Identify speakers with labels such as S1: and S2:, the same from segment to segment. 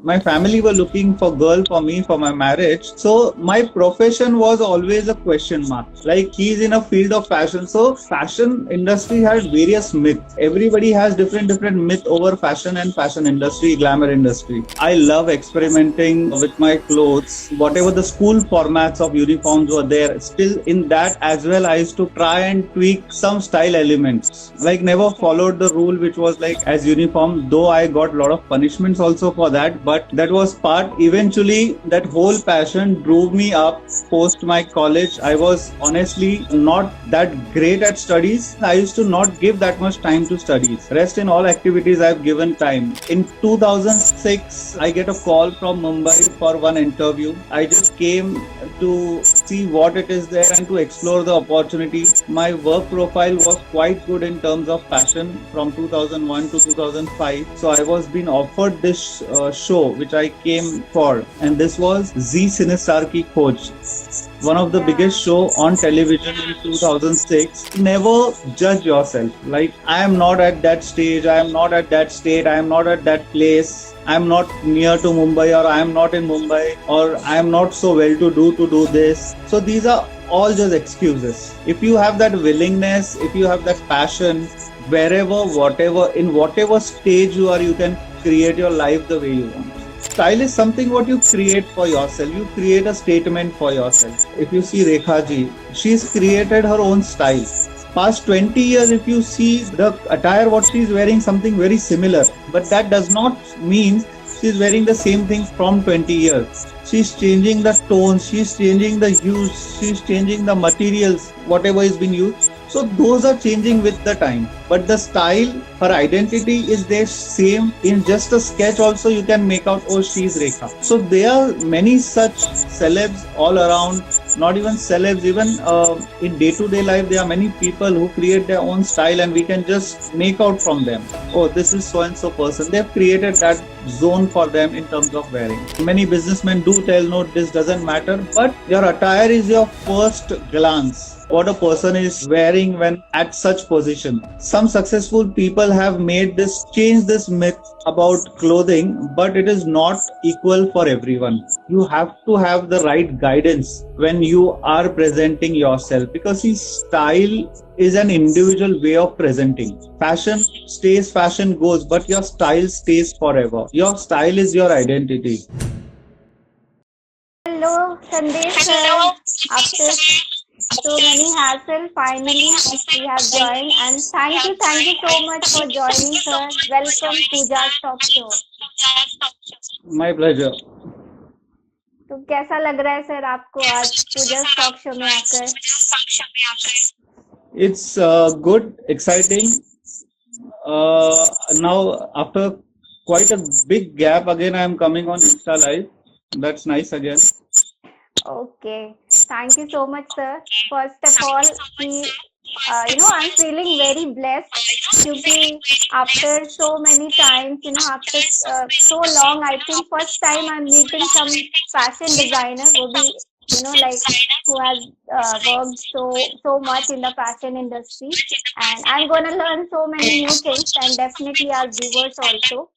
S1: my family were looking for girl for me for my marriage. So my profession was always a question mark. Like he's in a field of fashion. So fashion industry had various myths. Everybody has different myth over fashion and fashion industry, glamour industry. I love experimenting with my clothes. Whatever the school formats of uniforms were there, still in that as well, I used to try and tweak some style elements. Like never followed the rule which was like as uniform, though I got a lot of punishments also for that, but that was part. Eventually that whole passion drove me up post my college. I was honestly not that great at studies. I used to not give that much time to studies. Rest in all activities I've given time. In 2006 I get a call from Mumbai for one interview. I just came to see what it is there and to explore the opportunity. My work profile was quite good in terms of fashion from 2001 to 2005. So I was being offered this show which I came for, and this was Z Cinestar Ki Khoj, one of the biggest show on television in 2006. Never judge yourself. Like I am not at that stage, I am not at that state, I am not at that place. I am not near to Mumbai, or I am not in Mumbai, or I am not so well to do this. So these are all just excuses. If you have that willingness, if you have that passion, wherever, whatever, in whatever stage you are, you can create your life the way you want. Style is something what you create for yourself. You create a statement for yourself. If you see Rekha ji, she's created her own style. Past 20 years, if you see the attire what she's wearing, something very similar, but that does not mean she's wearing the same thing from 20 years. She's changing the tones, she's changing the hues, she's changing the materials, whatever is being used. So those are changing with the time. But the style, her identity is there same. In just a sketch also you can make out, oh, she's Rekha. So there are many such celebs all around. Not even celebs, even in day-to-day life, there are many people who create their own style and we can just make out from them. Oh, this is so-and-so person. They've created that zone for them in terms of wearing. Many businessmen do tell, no, this doesn't matter. But your attire is your first glance. What a person is wearing when at such position. Some successful people have changed this myth about clothing, but it is not equal for everyone. You have to have the right guidance when you are presenting yourself, because style is an individual way of presenting. Fashion stays, fashion goes, but your style stays forever. Your style is your identity.
S2: Hello, Sandesh sir. After so many hassle, finally we have joined, and thank you so much for joining, sir. Welcome Pooja's Talk Show.
S1: My pleasure.
S2: तो कैसा लग रहा है sir आपको आज पूजा's Talk Show में आकर?
S1: It's good, exciting. Now after quite a big gap, again I am coming on Insta Live. That's nice again.
S2: Okay, thank you so much, sir. First of all, I'm feeling very blessed because after so many times, after so long, I think first time I'm meeting some fashion designer who be, who has worked so much in the fashion industry, and I'm gonna learn so many new things, and definitely our viewers also.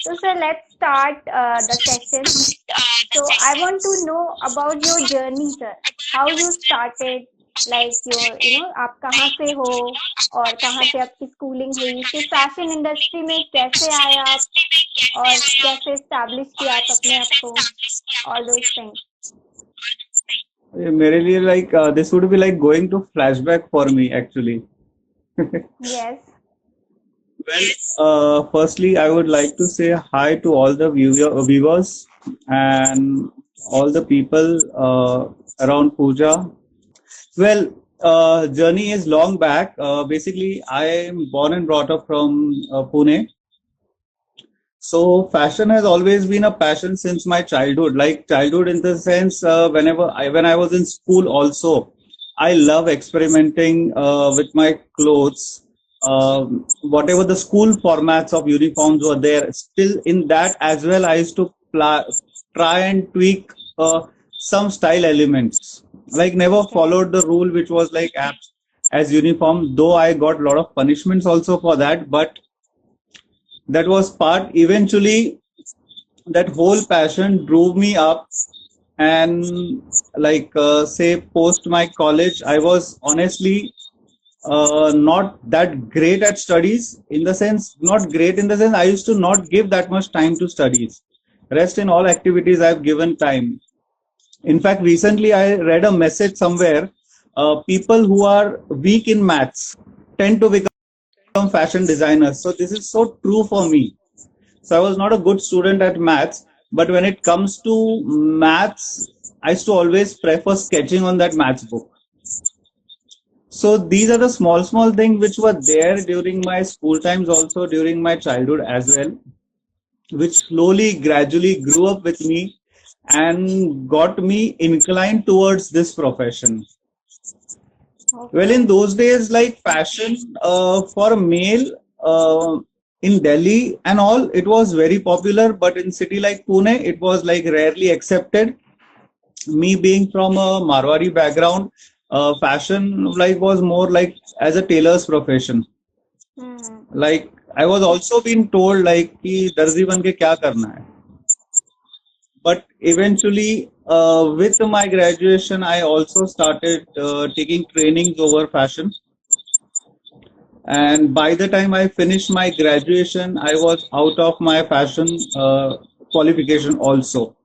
S2: So, sir, let's start the session. So, I want to know about your journey, sir. How you started, like your, आप कहाँ से हो और कहाँ से आपकी schooling हुई, फिर fashion industry में कैसे आए आप और कैसे establish किया आप अपने आप को, all those things.
S1: मेरे लिए this would be like going to flashback for me actually.
S2: Yes.
S1: Well, firstly, I would like to say hi to all the viewers and all the people around Pooja. Well, journey is long back. Basically, I am born and brought up from Pune. So fashion has always been a passion since my childhood. Like childhood in the sense, when I was in school also, I love experimenting with my clothes. Whatever the school formats of uniforms were there, still in that as well, I used to try and tweak some style elements. Like never followed the rule which was like as uniform, though I got a lot of punishments also for that, but that was part. Eventually that whole passion drove me up. And say post my college, I was honestly not that great at studies. In the sense, not great in the sense, I used to not give that much time to studies. Rest in all activities I've given time. In fact, recently I read a message somewhere, people who are weak in maths tend to become fashion designers. So this is so true for me. So I was not a good student at maths, but when it comes to maths, I used to always prefer sketching on that maths book. So these are the small things which were there during my school times, also during my childhood as well, which slowly, gradually grew up with me and got me inclined towards this profession. Well, in
S2: Okay.
S1: those days, like fashion for a male in Delhi and all, it was very popular. But in city like Pune, it was like rarely accepted. Me being from a Marwari background, fashion like was more like as a tailor's profession.
S2: Hmm.
S1: Like I was also being told like कि दर्जी बन के क्या करना है. But eventually, with my graduation, I also started taking trainings over fashion. And by the time I finished my graduation, I was out of my fashion qualification also.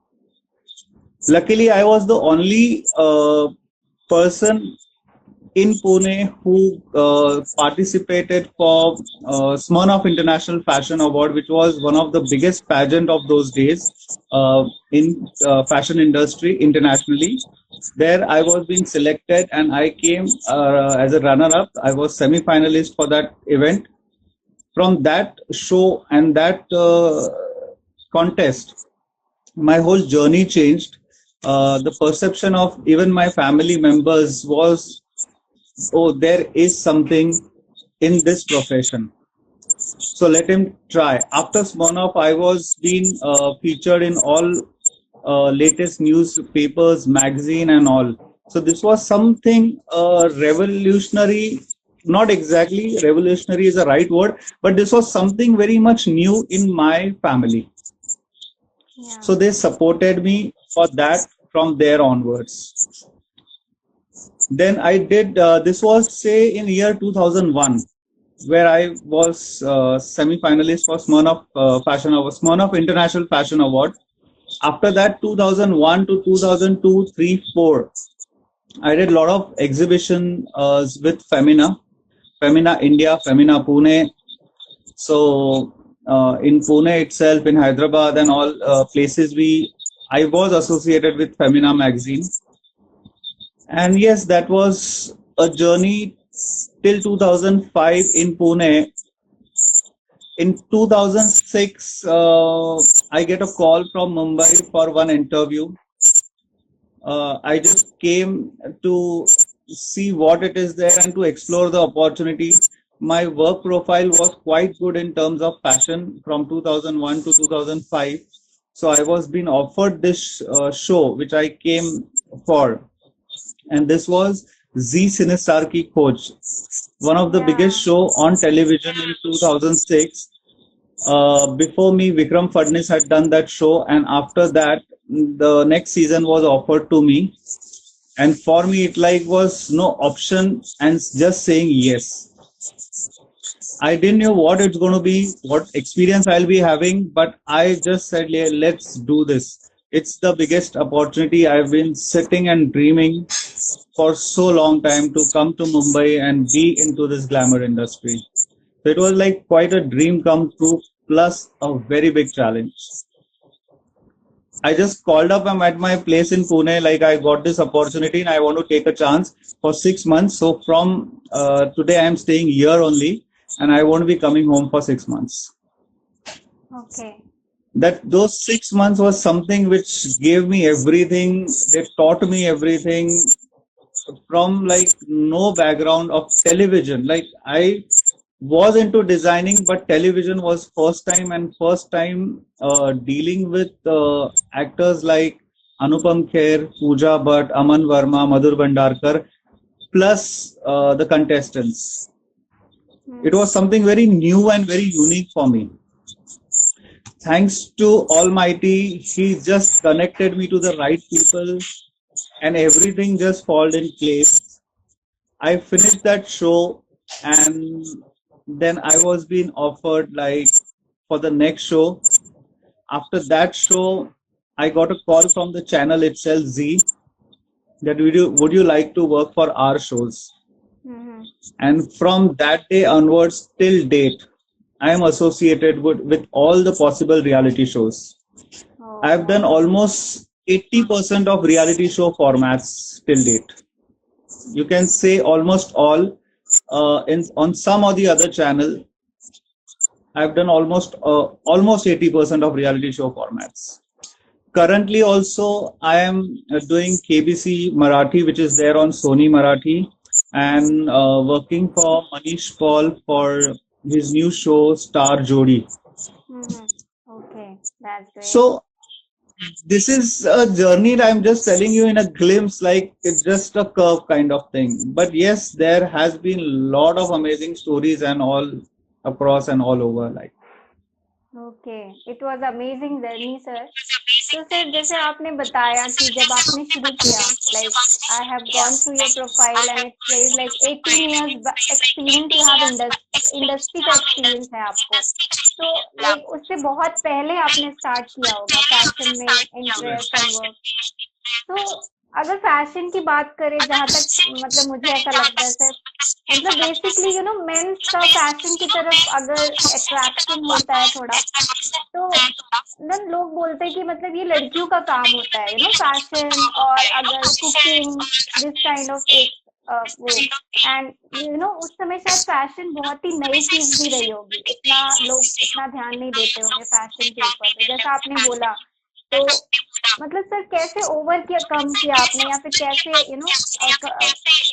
S1: Luckily, I was the only person in Pune who participated for Smirnoff International Fashion Award, which was one of the biggest pageant of those days in fashion industry internationally. There, I was being selected, and I came as a runner-up. I was semi-finalist for that event. From that show and that contest, my whole journey changed. The perception of even my family members was, oh, there is something in this profession. So let him try. After Smirnoff, I was being featured in all latest newspapers, magazine, and all. So this was something revolutionary. Not exactly revolutionary is the right word, but this was something very much new in my family.
S2: Yeah.
S1: So they supported me for that from there onwards. Then I did, this was say in year 2001, where I was semi-finalist for Smirnoff International Fashion Award. After that, 2001 to 2002, 3, 4, I did a lot of exhibition with Femina India, Femina Pune. So in Pune itself, in Hyderabad and all places, I was associated with Femina magazine. And yes, that was a journey till 2005 in Pune. In 2006, I get a call from Mumbai for one interview. I just came to see what it is there and to explore the opportunity. My work profile was quite good in terms of fashion from 2001 to 2005. So I was being offered this show, which I came for. And this was Z Sinistar Ki Khoj, one of the biggest
S2: Yeah.
S1: show on television in 2006. Before me, Vikram Fadnis had done that show, and after that, the next season was offered to me. And for me, it like was no option and just saying yes. I didn't know what it's going to be, what experience I'll be having, but I just said, "Yeah, let's do this." It's the biggest opportunity. I've been sitting and dreaming for so long time to come to Mumbai and be into this glamour industry. So it was like quite a dream come true, plus a very big challenge. I just called up. I'm at my place in Pune. Like I got this opportunity and I want to take a chance for 6 months. So from today, I'm staying here only, and I won't be coming home for 6 months.
S2: Okay.
S1: That those 6 months was something which gave me everything. They taught me everything from like no background of television. Like I was into designing, but television was first time dealing with actors like Anupam Kher, Pooja Bhatt, Aman Verma, Madhur Bhandarkar, plus the contestants. It
S2: Hmm.
S1: was something very new and very unique for me. Thanks to Almighty, He just connected me to the right people, and everything just fall in place. I finished that show, and then I was being offered like for the next show. After that show, I got a call from the channel itself, Z, that would you like to work for our shows?
S2: Mm-hmm.
S1: And from that day onwards till date, I am associated with all the possible reality shows.
S2: Oh,
S1: I've done
S2: nice.
S1: almost 80% of reality show formats till date. You can say almost all. In on some or the other channel, I've done almost 80% of reality show formats. Currently, also I am doing KBC Marathi, which is there on Sony Marathi, and working for Manish Paul for his new show Star Jodi.
S2: Mm-hmm. Okay, that's great.
S1: So this is a journey that I'm just telling you in a glimpse, like it's just a curve kind of thing. But yes, there has been a lot of amazing stories and all across and all over. Like,
S2: okay it was amazing journey sir तो sir जैसे आपने बताया कि जब आपने शुरू किया like I have gone through your profile and it's very like 18 years experience you have industry का एक्सपीरियंस है आपको तो लाइक उससे बहुत पहले आपने स्टार्ट किया होगा फैशन में इंटरेस्ट एंड वर्क तो अगर फैशन की बात करें जहां तक मतलब मुझे ऐसा लगता है सर मतलब बेसिकली मेंस का फैशन की तरफ अगर अट्रैक्शन होता है थोड़ा तो देन लोग बोलते हैं कि मतलब ये लड़कियों का काम होता है फैशन और अगर कुकिंग दिस काइंड ऑफ एक वो एंड उस समय शायद फैशन बहुत ही नई चीज भी रही होगी इतना लोग इतना ध्यान नहीं देते होंगे फैशन के ऊपर तो जैसा आपने बोला तो मतलब सर कैसे ओवर किया कम किया आपने या फिर कैसे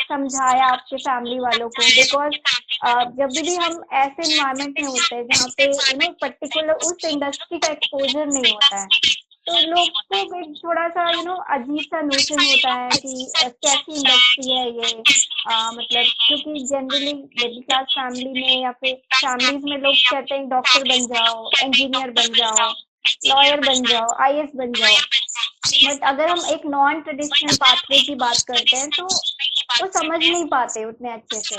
S2: समझाया आपके फैमिली वालों को बिकॉज जब भी हम ऐसे इन्वायरमेंट में होते हैं जहाँ पे पर्टिकुलर उस इंडस्ट्री का एक्सपोजर नहीं होता है तो लोग को एक थोड़ा सा अजीब सा नोशन होता है कि कैसी इंडस्ट्री है ये मतलब क्योंकि जनरली मिडिल क्लास फैमिली में या फिर फैमिलीज में लोग कहते हैं डॉक्टर बन जाओ इंजीनियर बन जाओ लॉयर बन जाओ आईएएस बन जाओ बट अगर हम एक नॉन ट्रेडिशनल पाथवे की बात करते हैं तो वो समझ नहीं पाते उतने अच्छे से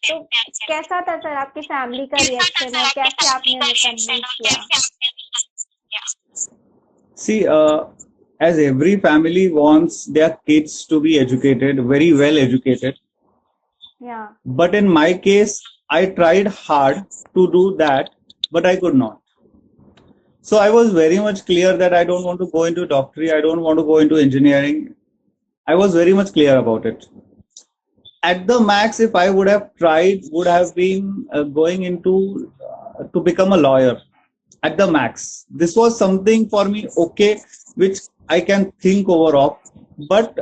S2: तो कैसा था सर आपकी फैमिली का रिएक्शन और कैसे आपने उन्हें कन्विंस किया
S1: see, as every family wants their kids to be educated, very well educated.
S2: या
S1: But in my case, I tried hard to do that, but I could not. So I was very much clear that I don't want to go into doctorate, I don't want to go into engineering. I was very much clear about it. At the max, if I would have tried, would have been going into to become a lawyer. At the max, this was something for me okay, which I can think over of. But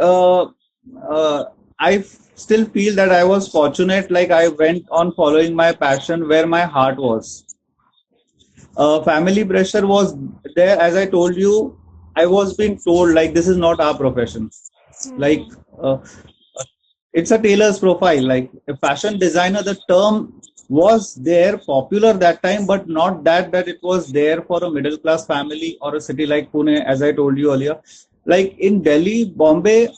S1: I still feel that I was fortunate, like I went on following my passion where my heart was. Family pressure was there, as I told you. I was being told like this is not our profession. Like it's a tailor's profile, like a fashion designer. The term was there, popular that time, but not that it was there for a middle class family or a city like Pune, as I told you earlier. Like in Delhi, Bombay,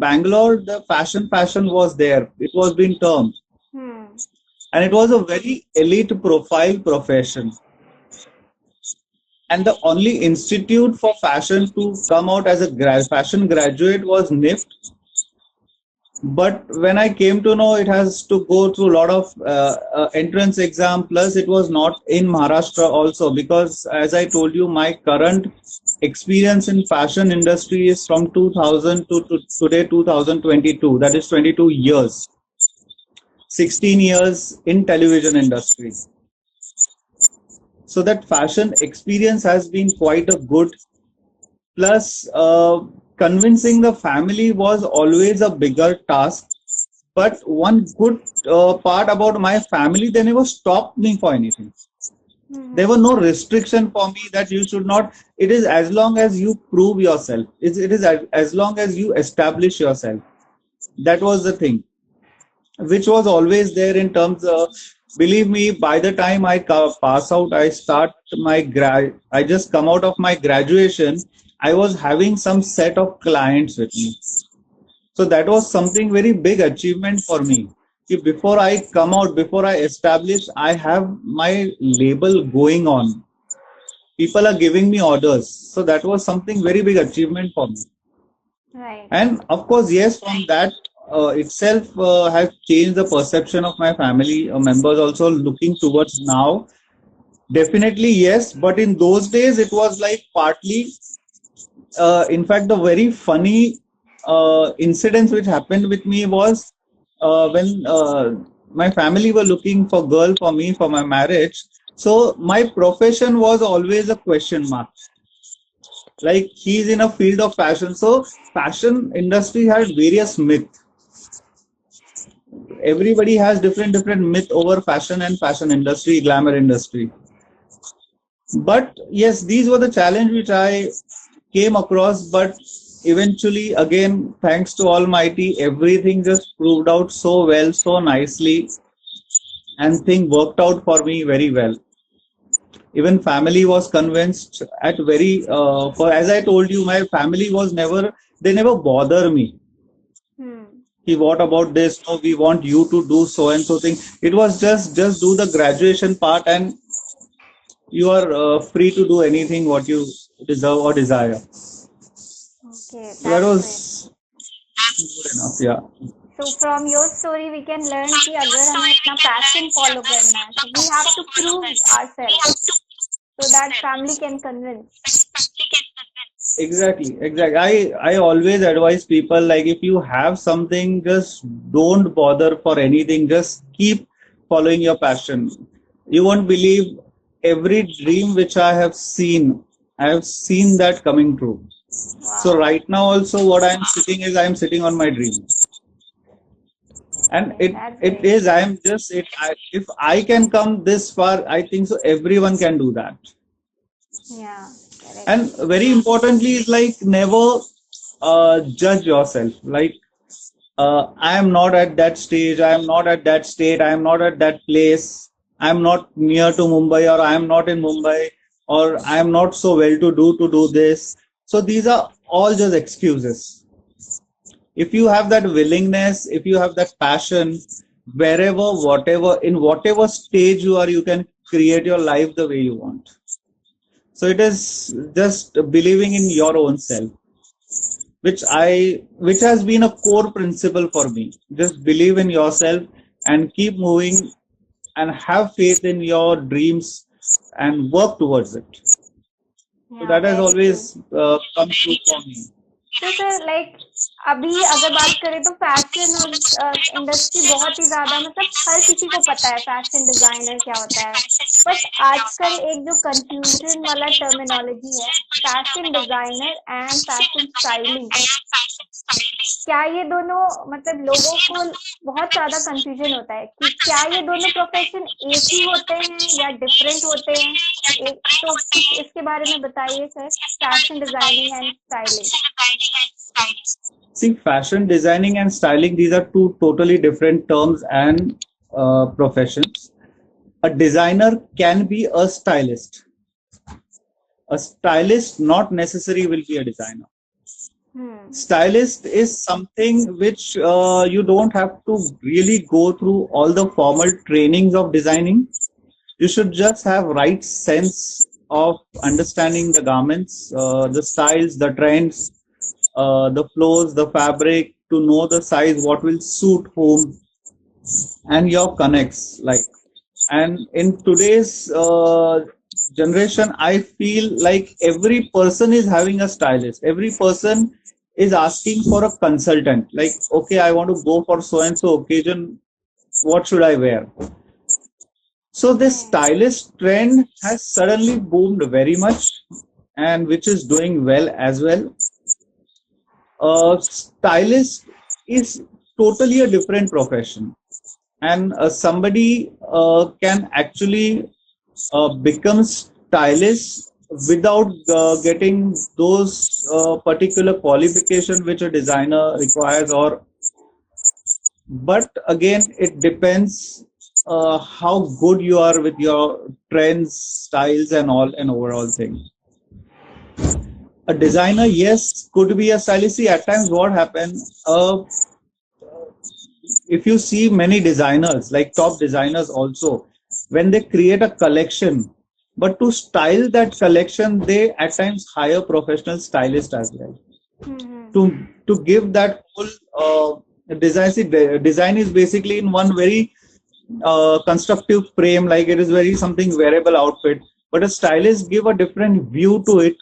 S1: Bangalore, the fashion was there. It was being termed, and it was a very elite profile profession. And the only institute for fashion to come out as a fashion graduate was NIFT. But when I came to know it has to go through a lot of entrance exam, plus it was not in Maharashtra also, because as I told you, my current experience in fashion industry is from 2000 to today 2022. That is 22 years, 16 years in television industry. So that fashion experience has been quite a good. Plus, convincing the family was always a bigger task. But one good part about my family, they never stopped me for anything. There were no restriction for me that you should not. It is as long as you prove yourself. It is as long as you establish yourself. That was the thing, which was always there in terms of. Believe me, by the time I pass out, I just come out of my graduation, I was having some set of clients with me. So that was something very big achievement for me. Before I come out, before I establish, I have my label going on. People are giving me orders. So that was something very big achievement for me.
S2: Right.
S1: And of course, yes, from that itself has changed the perception of my family members also looking towards now. Definitely, yes. But in those days, it was like partly, in fact, the very funny incidents which happened with me was when my family were looking for girl for me for my marriage. So my profession was always a question mark. Like he's in a field of fashion, so fashion industry had various myths. Everybody has different myth over fashion and fashion industry, glamour industry. But yes, these were the challenge which I came across. But eventually, again, thanks to Almighty, everything just proved out so well, so nicely, and thing worked out for me very well. Even family was convinced at very for as I told you, my family was never they never bother me.
S2: Hmm.
S1: What about this? No, we want you to do so and so thing. It was just do the graduation part, and you are free to do anything what you deserve or desire.
S2: Okay,
S1: So that
S2: that's great.
S1: was good enough. Yeah.
S2: So from your story we can learn कि अगर हमें अपना passion follow करना है, so we have to prove ourselves so that family can convince.
S1: Exactly. I always advise people, like if you have something, just don't bother for anything. Just keep following your passion. You won't believe every dream which I have seen that coming true. So
S2: Wow.
S1: right now also what I'm sitting on my dream. And
S2: Okay, that's
S1: it
S2: great.
S1: is I'm just it I, if I can come this far, I think so everyone can do that.
S2: Yeah, correct.
S1: And very importantly is like never judge yourself. Like I am not at that stage, I am not at that state, I am not at that place, I am not near to Mumbai, or I am not in Mumbai, or I am not so well to do this. So these are all just excuses. If you have that willingness, if you have that passion, wherever, whatever, in whatever stage you are, you can create your life the way you want. So it is just believing in your own self, which has been a core principle for me. Just believe in yourself and keep moving and have faith in your dreams and work towards it. So
S2: Yeah,
S1: that has
S2: very true.
S1: always come true for me.
S2: तो sir like अभी अगर बात करें तो fashion और industry बहुत ही ज्यादा मतलब हर किसी को पता है फैशन डिजाइनर क्या होता है बट आजकल एक जो कंफ्यूजन वाला टर्मिनोलॉजी है fashion designer and fashion stylist क्या ये दोनों मतलब लोगों को बहुत ज्यादा कंफ्यूजन होता है कि क्या ये दोनों प्रोफेशन एक ही होते हैं या डिफरेंट होते हैं एक तो कुछ इसके बारे में बताइए sir fashion designing and styling
S1: See, fashion designing and styling, these are two totally different terms and professions. A designer can be a stylist. A stylist not necessarily will be a designer.
S2: Hmm
S1: Stylist is something which you don't have to really go through all the formal trainings of designing. You should just have right sense of understanding the garments, the styles, the trends, the flows, the fabric, to know the size, what will suit whom, and your connects. Like, and in today's generation, I feel like every person is having a stylist. Every person is asking for a consultant. Like, okay, I want to go for so and so occasion. What should I wear? So this
S2: hmm
S1: stylist trend has suddenly boomed very much, and which is doing well as well. Stylist is totally a different profession, and somebody can actually become stylist without getting those particular qualification which a designer requires. Or but again, it depends how good you are with your trends, styles, and all, an overall thing. A designer, yes, could be a stylist. See, at times, what happen? If you see many designers, like top designers, also when they create a collection, but to style that collection, they at times hire professional stylists as well
S2: Mm-hmm.
S1: to give that whole design. See, design is basically in one very constructive frame, like it is very something wearable outfit, but a stylist give a different view to it.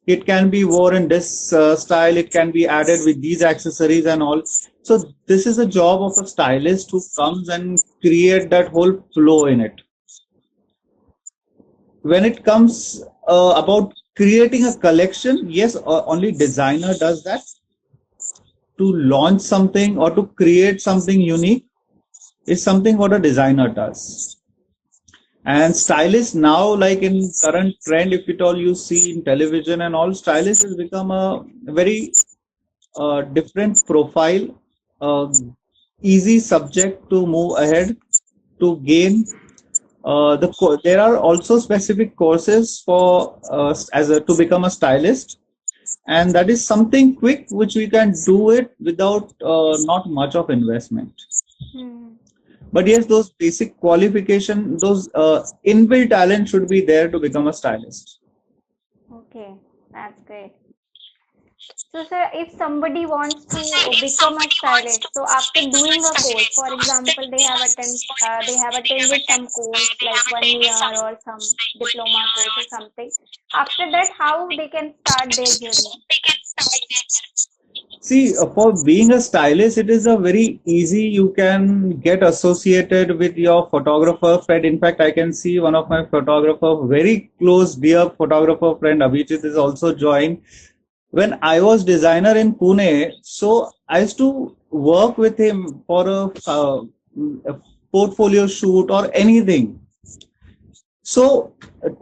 S1: It can be worn in this style, it can be added with these accessories and all. So this is a job of a stylist who comes and create that whole flow in it. When it comes about creating a collection, yes, only designer does that. To launch something or to create something unique is something what a designer does. And stylist now, like in current trend, if it all you see in television and all, stylist has become a very different profile, easy subject to move ahead, to gain. There are also specific courses for to become a stylist, and that is something quick which we can do it without not much of investment.
S2: Mm-hmm.
S1: But yes, those basic qualification, those inbuilt talent should be there to become a stylist.
S2: Okay, that's great. So, sir, if somebody wants to become a stylist, so after doing a course, for example, they have attended some course like 1 year or some diploma course or something. After that, how they can start their journey?
S1: See, for being a stylist, it is a very easy. You can get associated with your photographer friend. In fact, I can see one of my photographer, very close, dear photographer friend Abhijit is also joined. When I was designer in Pune, so I used to work with him for a portfolio shoot or anything. So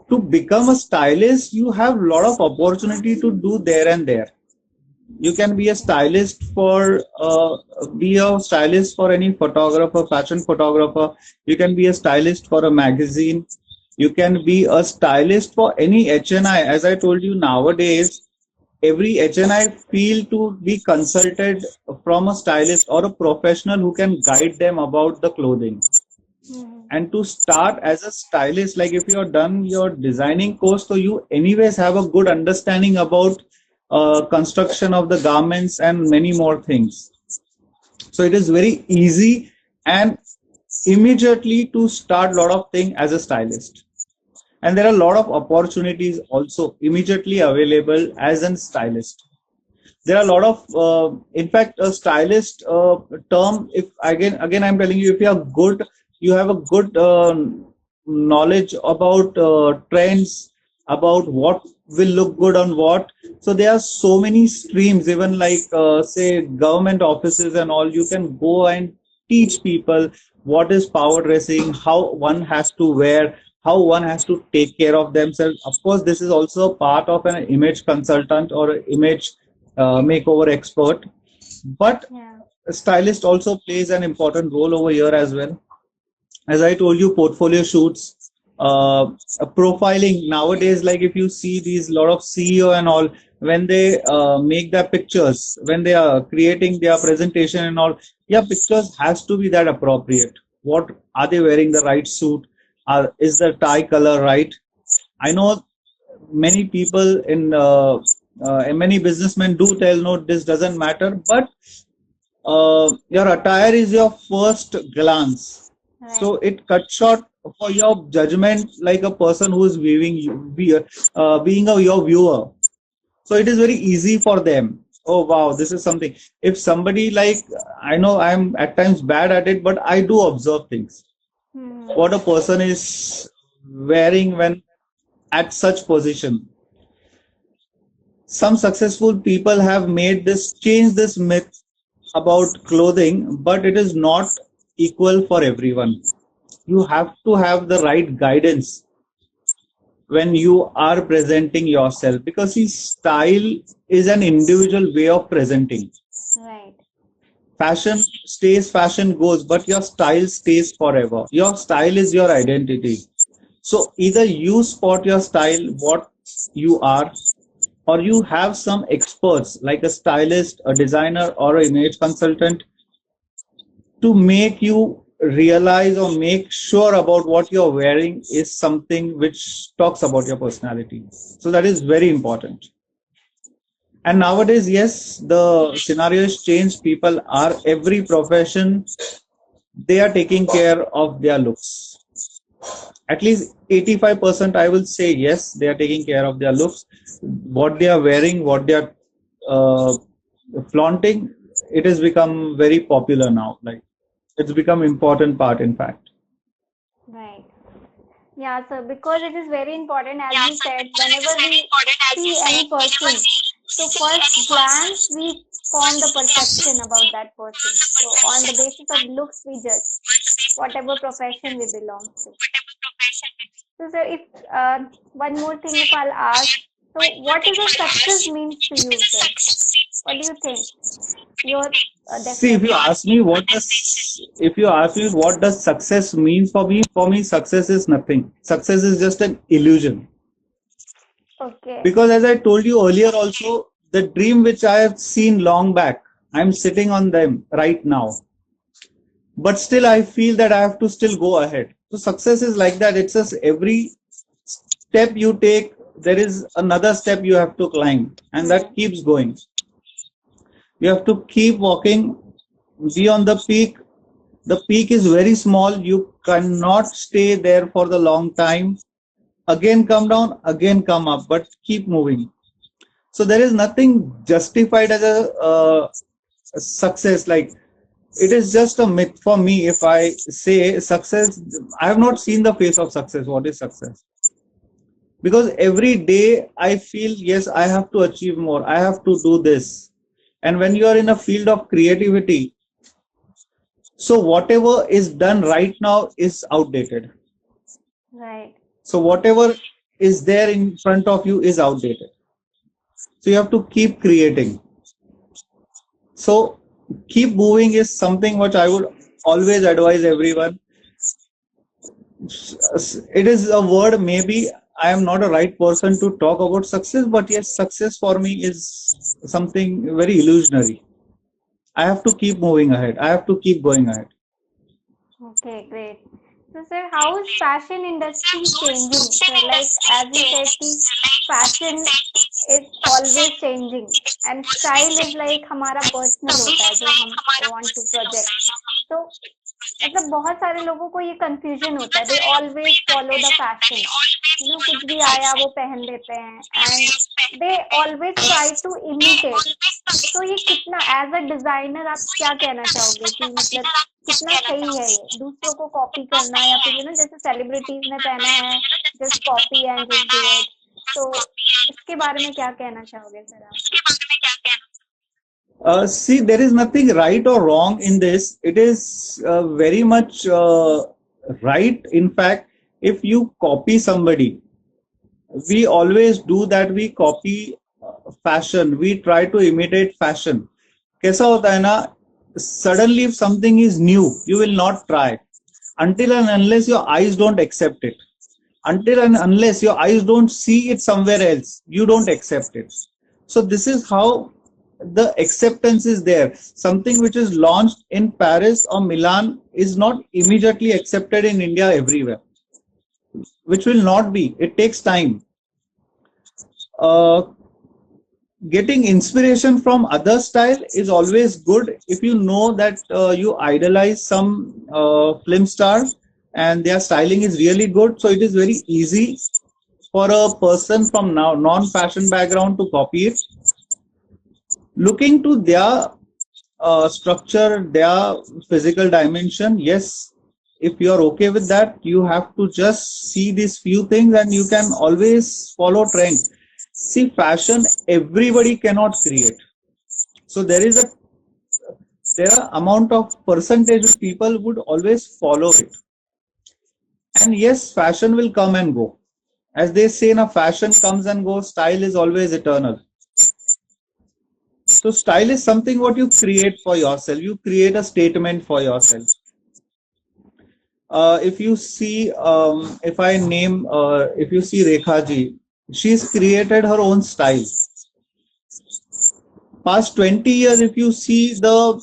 S1: to become a stylist, you have a lot of opportunity to do there and there. You can be a stylist for any photographer, fashion photographer. You can be a stylist for a magazine. You can be a stylist for any HNI. As I told you, nowadays every HNI feel to be consulted from a stylist or a professional who can guide them about the clothing.
S2: Mm-hmm.
S1: And to start as a stylist, like if you're done your designing course, so you anyways have a good understanding about construction of the garments and many more things. So it is very easy and immediately to start a lot of things as a stylist. And there are a lot of opportunities also immediately available as a stylist. There are a lot of in fact a stylist term, if again I'm telling you, if you are good, you have a good knowledge about trends, about what will look good on what. So there are so many streams, even like say government offices and all. You can go and teach people what is power dressing, how one has to wear, how one has to take care of themselves. Of course, this is also part of an image consultant or image makeover expert, but
S2: Yeah.
S1: a stylist also plays an important role over here as well. As I told you, portfolio shoots, profiling nowadays. Like if you see these lot of CEO and all, when they make their pictures, when they are creating their presentation and all, yeah, pictures has to be that appropriate. What are they wearing? The right suit? Is the tie color right? I know many people and many businessmen do tell no, this doesn't matter, but your attire is your first glance, so
S2: Right.
S1: it cuts short for your judgment, like a person who is viewing you, being your viewer. So it is very easy for them. Oh wow, this is something. If somebody, like, I know I'm at times bad at it, but I do observe things.
S2: Mm-hmm.
S1: What a person is wearing when at such position. Some successful people have made this change this myth about clothing, but it is not equal for everyone. You have to have the right guidance when you are presenting yourself, because see, style is an individual way of presenting.
S2: Right.
S1: Fashion stays, fashion goes, but your style stays forever. Your style is your identity. So either you spot your style, what you are, or you have some experts like a stylist, a designer, or an image consultant to make you realize or make sure about what you're wearing is something which talks about your personality. So that is very important. And nowadays, yes, the scenario has changed. People are every profession, they are taking care of their looks. At least 85%, I will say yes, they are taking care of their looks. What they are wearing, what they are uh, flaunting, it has become very popular now. Like it's become important part, in fact.
S2: Right. Yeah, so because it is very important, as you said, whenever we see any person, so first glance we form the perception about that person. So on the basis of looks we judge whatever profession we belong to. So sir, if one more thing if I'll ask, so what is a success means to you, sir? What do you think? Your
S1: See, if you
S2: definition.
S1: ask me if you ask me what does success mean for me, success is nothing. Success is just an illusion.
S2: Okay.
S1: Because as I told you earlier also, the dream which I have seen long back, I'm sitting on them right now. But still, I feel that I have to still go ahead. So success is like that. It's just every step you take, there is another step you have to climb, and that
S2: Hmm.
S1: keeps going. You have to keep walking, be on the peak. The peak is very small. You cannot stay there for the long time. Again come down, again come up, but keep moving. So there is nothing justified as a success. Like it is just a myth for me. If I say success, I have not seen the face of success. What is success? Because every day I feel, yes, I have to achieve more. I have to do this. And when you are in a field of creativity, so whatever is done right now is outdated.
S2: Right.
S1: So whatever is there in front of you is outdated. So you have to keep creating. So keep moving is something which I would always advise everyone. It is a word, maybe I am not a right person to talk about success, but yes, success for me is something very illusionary. I have to keep moving ahead. I have to keep going ahead.
S2: Okay, great. So, sir, how is fashion industry changing? So, like as you said, the fashion is always changing, and style is like हमारा personal होता है जो हम want to project. So, मतलब बहुत सारे लोगों को ये कंफ्यूजन होता है, they always follow the fashion, कुछ भी आया वो पहन लेते हैं and they always try to imitate. तो ये कितना एज अ डिजाइनर आप क्या कहना चाहोगे कि मतलब कितना सही है ये दूसरों को कॉपी करना या फिर जैसे सेलिब्रिटीज ने पहना है just copy and just do it. तो इसके बारे में क्या कहना चाहोगे सर आप?
S1: See, there is nothing right or wrong in this. It is very much right. In fact, if you copy somebody, we always do that. We copy fashion. We try to imitate fashion. कैसा होता है ना? Suddenly, if something is new, you will not try until and unless your eyes don't accept it. Until and unless your eyes don't see it somewhere else, you don't accept it. So this is how the acceptance is there. Something which is launched in Paris or Milan is not immediately accepted in India everywhere, which will not be. It takes time. Uh, Getting inspiration from other style is always good if you know that you idolize some film star and their styling is really good. So it is very easy for a person from now non-fashion background to copy it. Looking to their structure, their physical dimension, yes, if you are okay with that, you have to just see these few things and you can always follow trend. See, fashion, everybody cannot create. So there are amount of percentage of people would always follow it. And yes, fashion will come and go. As they say, na fashion comes and goes, style is always eternal. So style is something what you create for yourself. You create a statement for yourself. If you see, if you see Rekha ji, she's created her own style. Past 20 years, if you see the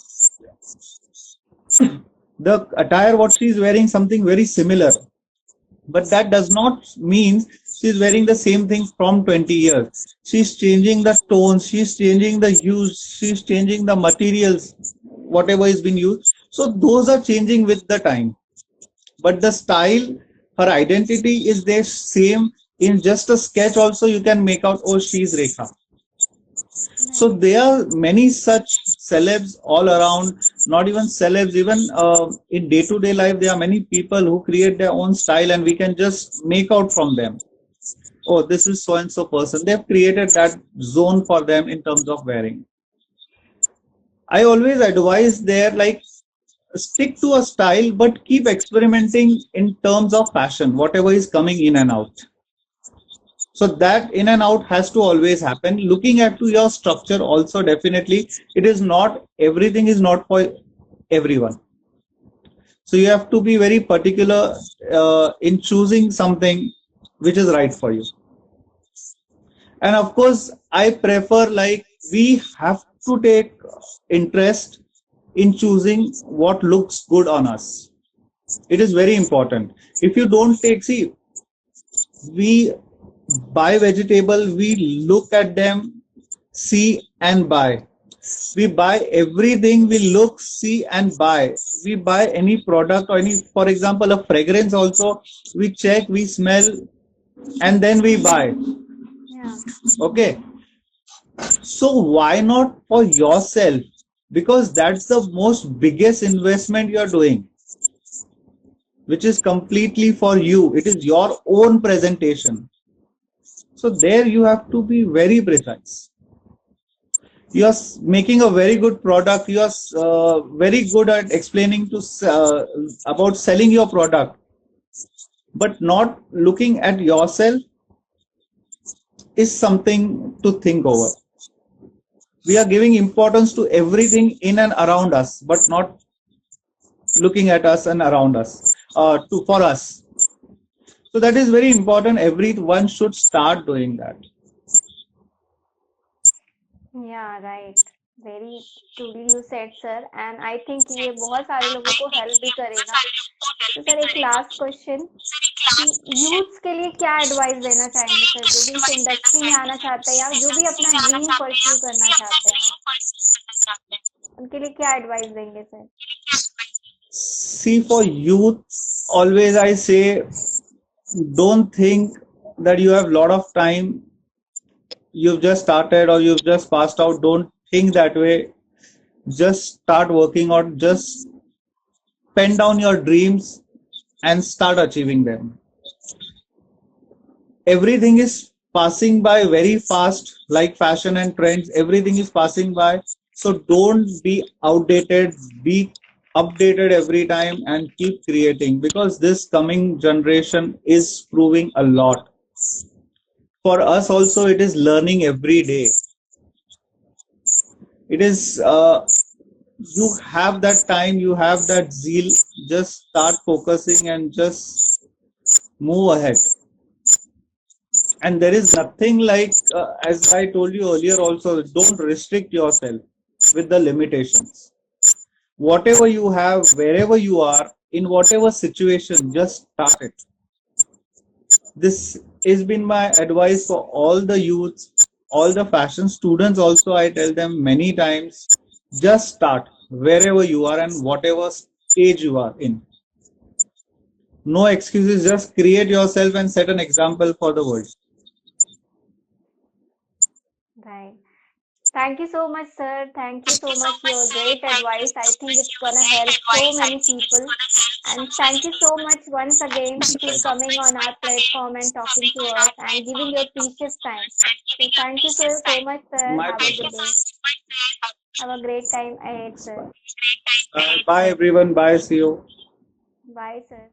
S1: attire what she's wearing, something very similar, but that does not mean she's wearing the same thing from 20 years. She's changing the tones, she's changing the use, she's changing the materials, whatever is being used. So those are changing with the time. But the style, her identity is there same. In just a sketch also you can make out, oh, she's Rekha. So
S2: Right.
S1: there are many such celebs all around, not even celebs, even in day-to-day life, there are many people who create their own style and we can just make out from them. Oh, this is so and so person. They've created that zone for them in terms of wearing. I always advise there, like, stick to a style, but keep experimenting in terms of fashion, whatever is coming in and out. So that in and out has to always happen. Looking at to your structure also, definitely it is not, everything is not for everyone. So you have to be very particular in choosing something which is right for you. And of course, I prefer, like, we have to take interest in choosing what looks good on us. It is very important. If you don't take, see, we buy vegetable, we look at them, see and buy. We buy everything, we look, see and buy. We buy any product or any, for example, a fragrance also, we check, we smell and then we buy.
S2: Yeah.
S1: Okay. So why not for yourself? Because that's the most biggest investment you are doing, which is completely for you. It is your own presentation. So there you have to be very precise. You are making a very good product. You are very good at explaining to about selling your product, but not looking at yourself is something to think over. We are giving importance to everything in and around us, but not looking at us and around us to for us. So that is very important. Everyone should start doing that.
S2: Yeah, right. Very truly you said, sir. And I think ये बहुत सारे लोगों को help भी करेगा. तो sir एक last question कि यूथ्स के लिए क्या एडवाइस देना चाहेंगे सर, जो भी इस इंडस्ट्री में आना चाहते हैं या जो भी अपना ड्रीम परस्यू करना चाहते हैं, उनके लिए क्या एडवाइस देंगे sir?
S1: See, for youth, always I say, don't think that you have a lot of time, you've just started or you've just passed out. Don't think that way. Just start working on, just pen down your dreams and start achieving them. Everything is passing by very fast, like fashion and trends. Everything is passing by. So don't be outdated, be updated every time and keep creating, because this coming generation is proving a lot. For us also, it is learning every day. It is, you have that time, you have that zeal, just start focusing and just move ahead. And there is nothing like, as I told you earlier also, don't restrict yourself with the limitations. Whatever you have, wherever you are, in whatever situation, just start it. This has been my advice for all the youths, all the fashion students also. I tell them many times, just start wherever you are and whatever stage you are in. No excuses, just create yourself and set an example for the world.
S2: Right. Thank you so much, sir. Thank you so much. Your great advice. I think it's gonna help so many people. And thank you so much once again to keep coming on our platform and talking to us and giving your precious time. So thank you so so much, sir.
S1: My
S2: Have a good
S1: pleasure.
S2: day. Have a great time ahead, sir.
S1: Bye everyone. Bye. See you.
S2: Bye, sir.